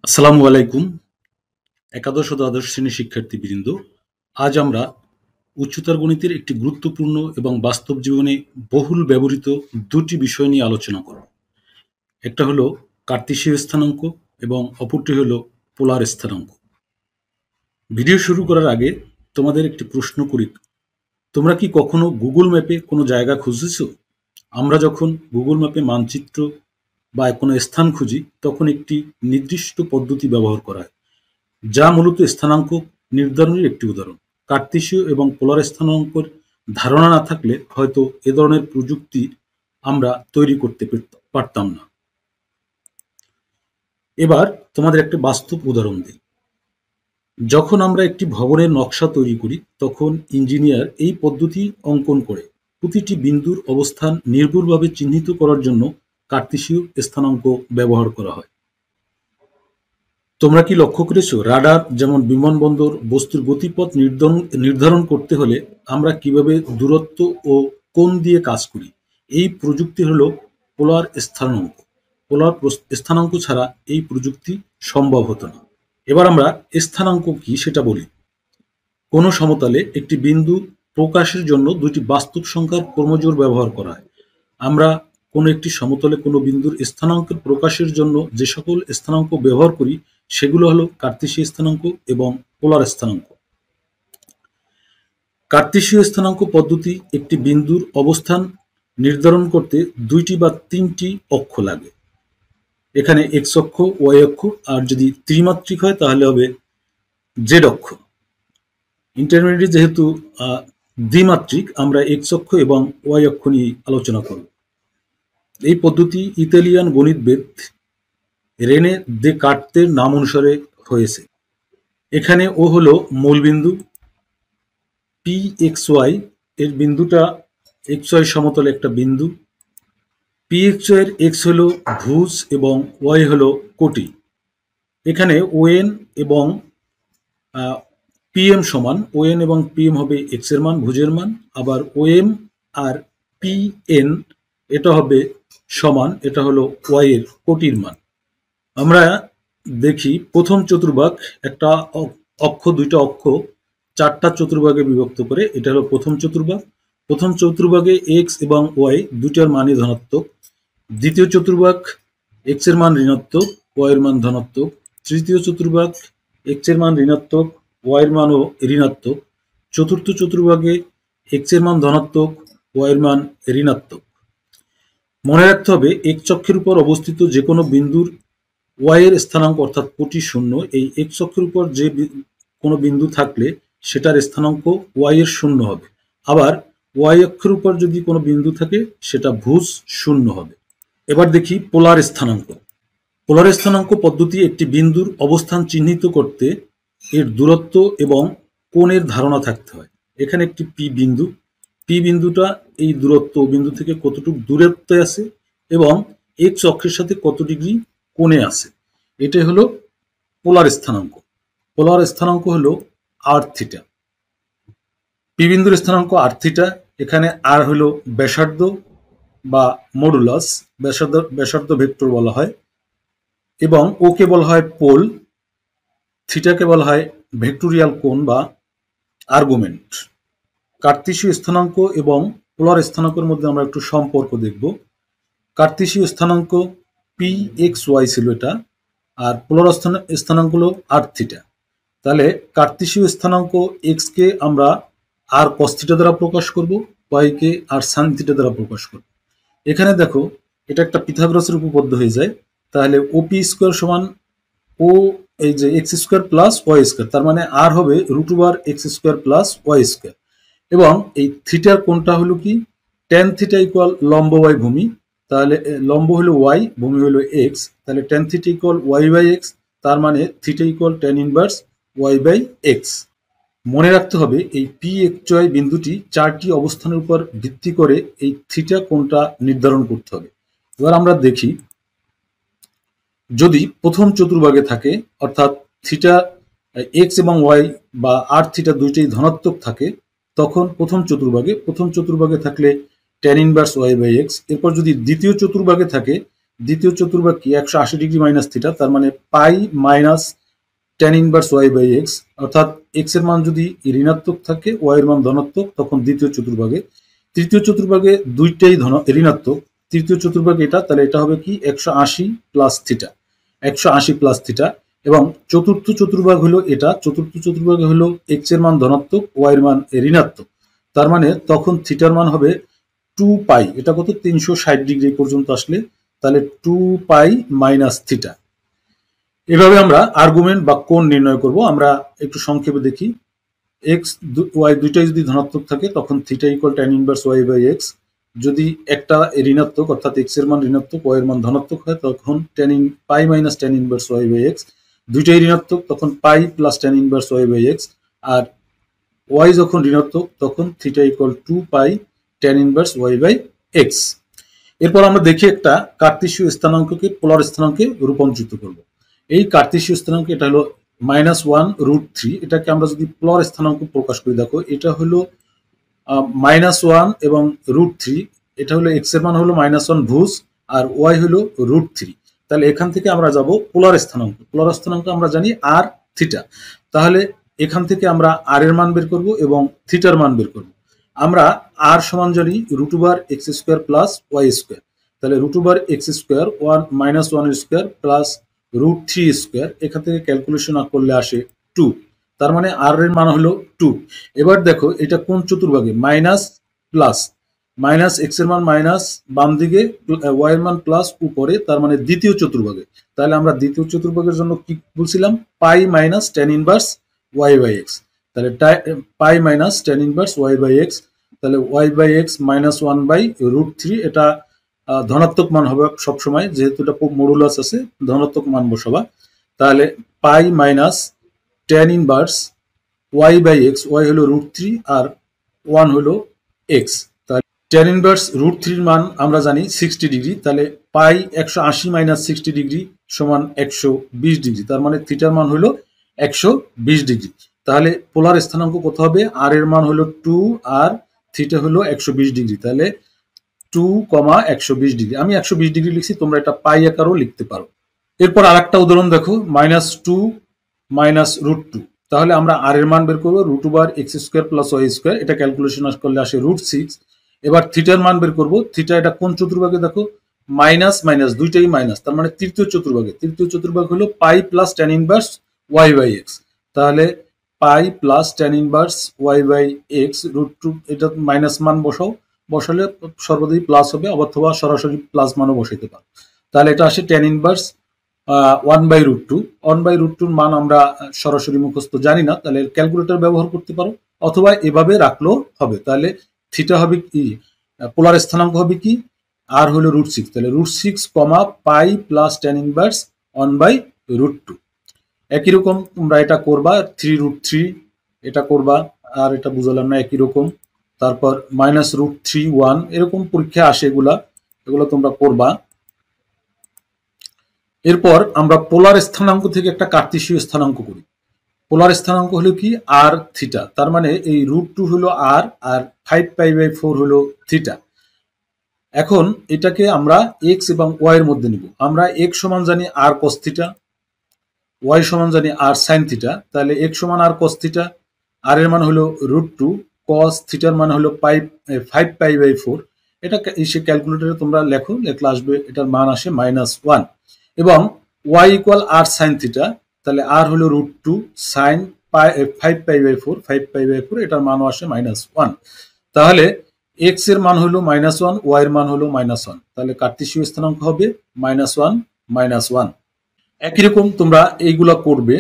আসসালামু আলাইকুম। একাদশ ও দ্বাদশ শ্রেণীর শিক্ষার্থীবৃন্দ, আজ আমরা উচ্চতর গণিতের একটি গুরুত্বপূর্ণ এবং বাস্তব জীবনে বহুল ব্যবহৃত দুটি বিষয় নিয়ে আলোচনা করব। একটা হলো কার্তেশীয় স্থানাঙ্ক এবং অপরটি হলো পোলার স্থানাঙ্ক। ভিডিও শুরু করার আগে তোমাদের একটি প্রশ্ন করি। তোমরা কি কখনো গুগল ম্যাপে কোনো জায়গা খুঁজেছো? আমরা যখন গুগল ম্যাপে মানচিত্র বা কোনো স্থান খুঁজি তখন একটি নির্দিষ্ট পদ্ধতি ব্যবহার করা হয়, যা মূলত স্থানাঙ্ক নির্ধারণের একটি উদাহরণ। কার্তেশীয় এবং পোলার স্থানাঙ্কের ধারণা না থাকলে হয়তো এ ধরনের প্রযুক্তি আমরা তৈরি করতে পারতাম না। এবার তোমাদের একটা বাস্তব উদাহরণ দিই। যখন আমরা একটি ভবনের নকশা তৈরি করি তখন ইঞ্জিনিয়ার এই পদ্ধতি অঙ্কন করে প্রতিটি বিন্দুর অবস্থান নির্ভুলভাবে চিহ্নিত করার জন্য কার্তেশীয় স্থানাঙ্ক ব্যবহার করা হয়। তোমরা কি লক্ষ্য করেছো, রাডার যেমন বিমানবন্দর বস্তুর গতিপথ নির্ধারণ করতে হলে আমরা কিভাবে দূরত্ব ও কোণ দিয়ে কাজ করি? এই প্রযুক্তি হলো পোলার স্থানাঙ্ক। পোলার স্থানাঙ্ক ছাড়া এই প্রযুক্তি সম্ভব হতো না। এবার আমরা স্থানাঙ্ক কি সেটা বলি। কোনো সমতলে একটি বিন্দু প্রকাশের জন্য দুটি বাস্তব সংখ্যার ক্রমজোড় ব্যবহার করা হয়। আমরা কোনো একটি সমতলে কোনো বিন্দুর স্থানাঙ্কের প্রকাশের জন্য যে সকল স্থানাঙ্ক ব্যবহার করি সেগুলো হলো কার্তেশীয় স্থানাঙ্ক এবং পোলার স্থানাঙ্ক। কার্তেশীয় স্থানাঙ্ক পদ্ধতি একটি বিন্দুর অবস্থান নির্ধারণ করতে দুইটি বা তিনটি অক্ষ লাগে। এখানে এক্স অক্ষ, ওয়াই অক্ষ, আর যদি ত্রিমাত্রিক হয় তাহলে হবে জেড অক্ষ। ইন্টারমিডিয়েট যেহেতু দ্বিমাত্রিক, আমরা এক্স অক্ষ এবং ওয়াই অক্ষ নিয়ে আলোচনা করব। এই পদ্ধতি ইতালিয়ান গণিতবিদ রেনে দেকার্তের নাম অনুসারে হয়েছে। এখানে ও হলো মূলবিন্দু, পি এক্স ওয়াই এর বিন্দুটা এক্স ওয়াই সমতলে একটা বিন্দু। পি এক্স ওয়াই এর এক্স হলো ভুজ এবং ওয়াই হলো কোটি। এখানে ওএন এবং পিএম সমান, ওএন এবং পিএম হবে এক্স এর মান, ভুজের মান, আবার ওএম আর পিএন এটা হবে সমান, এটা হলো ওয়াই এর কোটির মান। আমরা দেখি প্রথম চতুর্ভাগ, একটা অক্ষ দুইটা অক্ষ চারটা চতুর্ভাগে বিভক্ত করে, এটা হলো প্রথম চতুর্ভাগ। প্রথম চতুর্ভাগে এক্স এবং ওয়াই দুইটার মানই ধনাত্মক। দ্বিতীয় চতুর্ভাগ এক্স এর মান ঋণাত্মক, ওয়াই এর মান ধনাত্মক। তৃতীয় চতুর্ভাগ এক্স এর মান ঋণাত্মক, ওয়াই এর মানও ঋণাত্মক। চতুর্থ চতুর্ভাগে এক্স এর মান ধনাত্মক, ওয়াই এর মান ঋণাত্মক। মনে রাখতে হবে এক্স অক্ষের উপর অবস্থিত যে কোনো বিন্দুর ওয়াই এর স্থানাঙ্ক অর্থাৎ কোটি শূন্য। এই এক্স অক্ষের উপর যে কোনো বিন্দু থাকলে সেটার স্থানাঙ্ক ওয়াই এর শূন্য হবে। আবার ওয়াই অক্ষের উপর যদি কোনো বিন্দু থাকে সেটা ভুজ শূন্য হবে। এবার দেখি পোলার স্থানাঙ্ক। পোলার স্থানাঙ্ক পদ্ধতি একটি বিন্দুর অবস্থান চিহ্নিত করতে এর দূরত্ব এবং কোণের ধারণা থাকতে হয়। এখানে একটি পি বিন্দু, পি বিন্দুটা এই দূরত্ব বিন্দু থেকে কতটুকু দূরত্বে আছে এবং এক্স অক্ষের সাথে কত ডিগ্রি কোণে আছে, এটাই হলো পোলার স্থানাঙ্ক। পোলার স্থানাঙ্ক হলো আর থিটা। পি বিন্দুর স্থানাঙ্ক আর থিটা। এখানে আর হলো ব্যাসার্ধ বা মডুলাস, ব্যাসার্ধ ভেক্টর বলা হয়, এবং ওকে বলা হয় পোল, থিটাকে বলা হয় ভেক্টোরিয়াল কোণ বা আর্গুমেন্ট। কার্তেশীয় স্থানাঙ্ক এবং পোলার স্থানাঙ্কের মধ্যে আমরা একটু সম্পর্ক দেখব। কার্তেশীয় স্থানাঙ্ক পি এক্স ওয়াই ছিল এটা, আর পোলার স্থানাঙ্ক হলো আর থিটা। তাহলে কার্তেশীয় স্থানাঙ্ক এক্স কে আমরা আর কস থিটা দ্বারা প্রকাশ করব, ওয়াই কে আর সাইন থিটা দ্বারা প্রকাশ করব। এখানে দেখো এটা একটা পিথাগোরাসের উপপাদ্য হয়ে যায়। তাহলে ওপি স্কোয়ার সমান ও এই যে X square plus Y square, তার মানে আর হবে root over X square plus Y square. এবং এই থিটার কোণটা হলো কি, ট্যান থিটা ইকুয়াল লম্ব বাই ভূমি। তাহলে লম্ব হলো ওয়াই, ভূমি হলো এক্স, তাহলে tan theta equal Y by X, তার মানে theta equal tan inverse Y by X. মনে রাখতে হবে এই পি এক্স ওয়াই বিন্দুটি চারটি অবস্থানের উপর ভিত্তি করে এই থিটা কোণটা নির্ধারণ করতে হবে। এবার আমরা দেখি, যদি প্রথম চতুর্ভাগে থাকে অর্থাৎ থিটা এক্স এবং ওয়াই বা আর থিটা দুইটাই ধনাত্মক থাকে, তখন প্রথম চতুর্ভাগে থাকলে tan inverse Y by X. এরপর যদি দ্বিতীয় চতুর্ভাগে থাকে দ্বিতীয় চতুর্ভাগ কি 180 ডিগ্রি মাইনাস থিটা, তার মানে pi minus tan inverse Y by X, অর্থাৎ এক্স এর মান যদি ঋণাত্মক থাকে ওয়াই এর মান ধনাত্মক, তখন দ্বিতীয় চতুর্ভাগে। তৃতীয় চতুর্ভাগে দুইটাই ঋণাত্মক, তৃতীয় চতুর্ভাগে এটা, তাহলে এটা হবে কি 180 প্লাস থিটা, 180 প্লাস থিটা। এবং চতুর্থ চতুর্ভাগ হলো এটা, চতুর্থ চতুর্ভাগে হলো এক্স এর মান ধনাত্মক ওয়াই এর মান ঋণাত্মক, তার মানে তখন থিটার মান হবে 2 পাই, এটা কত 360 ডিগ্রি পর্যন্ত আসলে, তাহলে 2 পাই মাইনাস থিটা। এভাবে আমরা আর্গুমেন্ট বা কোণ নির্ণয় করব। আমরা একটু সংক্ষেপে দেখি। এক্স ওয়াই দুইটাই যদি ধনাত্মক থাকে তখন theta equal tan inverse Y by X. যদি একটা ঋণাত্মক অর্থাৎ এক্স এর মান ঋণাত্মক ওয়াই এর মান ধনাত্মক হয় তখন pi minus tan inverse Y by X. দুইটাই ঋণাত্মক তখন pi plus tan inverse Y by X. আর ওয়াই যখন ঋণাত্মক তখন theta equal 2 pi tan inverse Y by X. এরপর আমরা দেখি একটা কার্তেশীয় স্থানাঙ্ককে পোলার স্থানাঙ্কে রূপান্তরিত করব। এই কার্তেশীয় স্থানাঙ্ক এটা হলো -1√3, এটাকে আমরা যদি পোলার স্থানাঙ্ক প্রকাশ করি, দেখো এটা হলো -1 এবং √3, এটা হলো এক্স এর মান হলো -1 ভুজ আর ওয়াই হলো √3। তাহলে এখান থেকে আমরা যাব পোলার স্থানাঙ্ক। পোলার স্থানাঙ্ক আমরা জানি আর থিটা, তাহলে এখান থেকে আমরা আর এর মান বের করব এবং থিটার মান বের করব। আমরা আর সমান জানি √x² প্লাস ওয়াই স্কোয়ার, তাহলে √x² 1 স্কোয়ার প্লাস √3², এখান থেকে ক্যালকুলেশন করলে আসে 2, তার মানে আর এর মান হলো 2। এবার দেখো এটা কোন চতুর্ভাগে, মাইনাস প্লাস, মাইনাস এক্স এর মান মাইনাস বাম দিকে, ওয়াই এর মান প্লাস উপরে, তার মানে দ্বিতীয় চতুর্ভাগে। তাহলে আমরা দ্বিতীয় চতুর্ভাগের জন্য কি বলছিলাম, pi minus tan inverse Y by X, তাহলে pi minus tan inverse Y by X, তাহলে ওয়াই বাই এক্স -1 বাই √3, এটা ধনাত্মক মান হবে সবসময়, যেহেতু এটা মডুলাস আছে ধনাত্মক মান বসাবা। তাহলে pi minus tan inverse Y by X, Y হলো √3 আর 1 হলো এক্স, তাহলে tan ইনভার্স √3 মান আমরা জানি 60 ডিগ্রি, তাহলে পাই 180 মাইনাস 60 ডিগ্রি সমান 120 ডিগ্রি, তার মানে থিটার মান হলো 120 ডিগ্রি। তাহলে পোলার স্থানাঙ্ক কত হবে, আর এর মান হলো 2 আর থিটা হলো 120 ডিগ্রি, তাহলে 2, 120 ডিগ্রি। আমি 120 ডিগ্রি লিখছি, তোমরা এটা পাই আকারও লিখতে পারো। এরপর আরেকটা উদাহরণ দেখো, -2 মাইনাস √2, তাহলে আমরা আর এর মান বের করবো √x² প্লাস ওয়াই স্কোয়ার, এটা ক্যালকুলেশন করলে আসে √6। এবার থিটার মান বের করবো, থিটা এটা কোন চতুর্ভাগে, দেখো মাইনাস মাইনাস দুইটাই মাইনাস, তার মানে তৃতীয় চতুর্ভাগে। তৃতীয় চতুর্ভাগ হলো pi plus tan inverse Y by X, তাহলে pi plus tan inverse Y by X √2, এটা মাইনাস মান বসালে সর্বদাই প্লাস হবে, অথবা সরাসরি প্লাস মানও বসাইতে পারো। তাহলে এটা আসে tan ইনভার্স 1/√2। 1/√2 মান আমরা সরাসরি মুখস্থ জানি না, তাহলে ক্যালকুলেটর ব্যবহার করতে পারো, অথবা এভাবে রাখলেও হবে। তাহলে থিটা হবে কি, পোলার স্থানাঙ্ক হবে কি, আর হলো √6, তাহলে √6, পাই প্লাস tan ইনভার্স 1/√2। একই রকম তোমরা এটা করবা, 3√3 এটা করবা, আর এটা বুঝলাম না, একই রকম। তারপর -√3(1), এরকম পরীক্ষা আসে, এগুলো তোমরা করবা। এরপর আমরা পোলার স্থানাঙ্ক থেকে একটা কার্তেশীয় স্থানাঙ্ক করি। পোলার স্থানাঙ্ক হলো কি, আর থিটা, তার মানে এই √2 হলো আর 5π/4 হলো থিটা। এখন এটাকে আমরা এক্স এবং ওয়াই এর মধ্যে নিব। আমরা এক্স সমান জানি আর কস থিটা, ওয়াই সমান জানি আর সাইন থিটা, তাহলে এক্স সমান আর কস থিটা, আর এর মান হলো √2, কস থিটার মান হলো 5π/4। এটা এসে ক্যালকুলেটরে তোমরা লেখো, লেখলে আসবে, এটার মান আসে -1। এবং ওয়াই ইকুয়াল আর সাইন থিটা, তাহলে আর হলো √2 সাইন 5π/4, 5π/4, এটার মানও আসে -1। তাহলে এক্স এর মান হলো -1, ওয়াই এর মান হলো -1, তাহলে কার্তেশীয় স্থানাঙ্ক হবে -1, -1। একই রকম তোমরা এইগুলা করবে,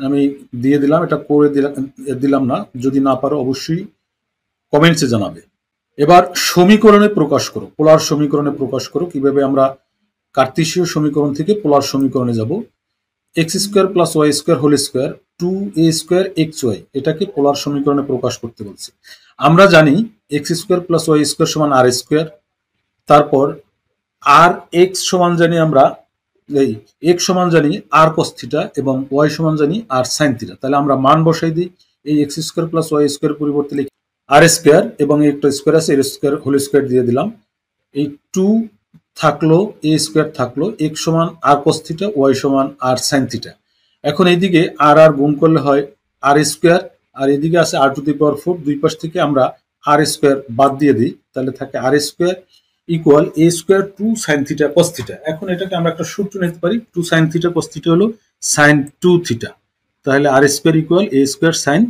আমি দিয়ে দিলাম, এটা করে দিলাম না, যদি না পারো অবশ্যই কমেন্টসে জানাবে। এবার সমীকরণে প্রকাশ করো, পোলার সমীকরণে প্রকাশ করো। কিভাবে আমরা কার্তেশীয় সমীকরণ থেকে পোলার সমীকরণে যাব, x² plus Y square whole square 2a² xy, এটাকে পোলার সমীকরণে প্রকাশ করতে বলছে। আমরা জানি x² প্লাস ওয়াই স্কোয়ার সমান r², তারপর আর এক্স সমান জানি আমরা, এই এক্স সমান জানি আর কস থিটা এবং ওয়াই সমান জানি আর সাইন থিটা। তাহলে আমরা মান বসাই দিই, এই x² প্লাস ওয়াই স্কোয়ার পরিবর্তে আর স্কোয়ার এবং একটা স্কোয়ার আছে, এর স্কোয়ার হোল স্কোয়ার দিয়ে দিলাম। এই 2 থাকলো, এ স্কোয়ার থাকলো, এক্স সমান আর কস থিটা, ওয়াই সমান আর সাইন থিটা। এখন এইদিকে আর আর গুণ করলে হয় আর স্কোয়ার, আর এদিকে আছে আর টু দি পাওয়ার 4, দুই পাশ থেকে আমরা আর স্কোয়ার বাদ দিয়ে দিই, তাহলে থাকে R square equal A square two sine theta cos theta. এখন এটাকে আমরা একটা সূত্র নিতে পারি, two sine theta cos theta হলো সাইন টু থিটা, তাহলে R square equal A square sine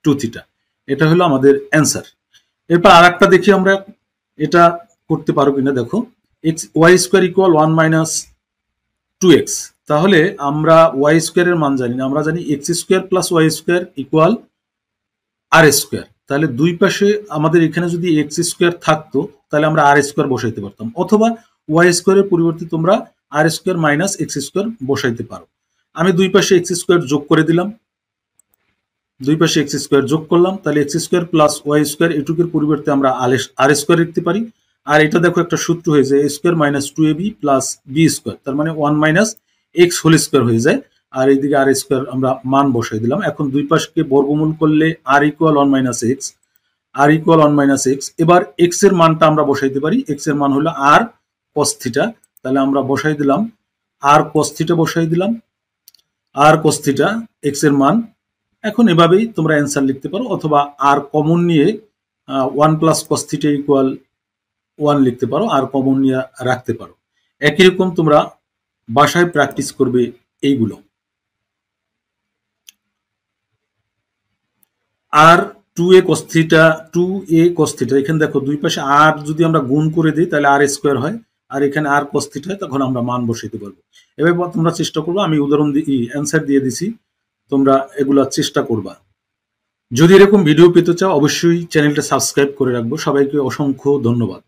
two theta. এটা হলো আমাদের অ্যান্সার। এরপর আর একটা দেখি আমরা এটা করতে পারো কিনা। দেখো X Y square equal 1 minus 2x, তাহলে আমরা ওয়াই স্কোয়ারের মান জানি না, আমরা জানি X square plus Y square equal R square. তাহলে দুই পাশে আমাদের এখানে যদি এক্স স্কোয়ার থাকতো তাহলে আমরা আর স্কোয়ার বসাইতে পারতাম, অথবা ওয়াই স্কোয়ারের পরিবর্তে তোমরা আর স্কোয়ার মাইনাস এক্স স্কোয়ার বসাইতে পারো। আমি দুই পাশে এক্স স্কোয়ার যোগ করে দিলাম, দুই পাশে এক্স স্কোয়ার যোগ করলাম, তাহলে X square plus Y square এটুকের পরিবর্তে আমরা আর স্কোয়ার লিখতে পারি। আর এটা দেখো একটা সূত্র হয়ে যায়, এ square minus two A B plus B square, তার মানে 1 মাইনাস এক্স হোল স্কোয়ার হয়ে যায়। আর এইদিকে আর স্কোয়ার আমরা মান বসাই দিলাম। এখন দুই পাশকে বর্গমূল করলে আর ইকুয়াল 1 মাইনাস এক্স, আর ইকুয়াল 1 মাইনাস এক্স। এবার এক্স এর মানটা আমরা বসাইতে পারি, এক্স এর মান হলো আর কস থিটা, তাহলে আমরা বসাই দিলাম আর কস থিটা বসাই দিলাম, আর কস থিটা এক্স এর মান। এখন এভাবেই তোমরা অ্যান্সার লিখতে পারো, অথবা আর কমন নিয়ে 1 প্লাস কস থিটা ইকুয়াল 1 লিখতে পারো, আর কমন নিয়ে রাখতে পারো। একই রকম তোমরা বাসায় প্র্যাকটিস করবে এইগুলো। আর টু এ কস থিটা, টু এ কস থিটা, এখানে দেখো দুই পাশে আর যদি আমরা গুণ করে দিই তাহলে আর স্কোয়ার হয়, আর এখানে আর কস থিটা হয়, তখন আমরা মান বসাইতে পারবো। এবার তোমরা চেষ্টা করবো, আমি উদাহরণ দিয়ে অ্যান্সার দিয়ে দিছি, তোমরা এগুলা চেষ্টা করবা। যদি এরকম ভিডিও পেতে চাও অবশ্যই চ্যানেলটা সাবস্ক্রাইব করে রাখবো। সবাইকে অসংখ্য ধন্যবাদ।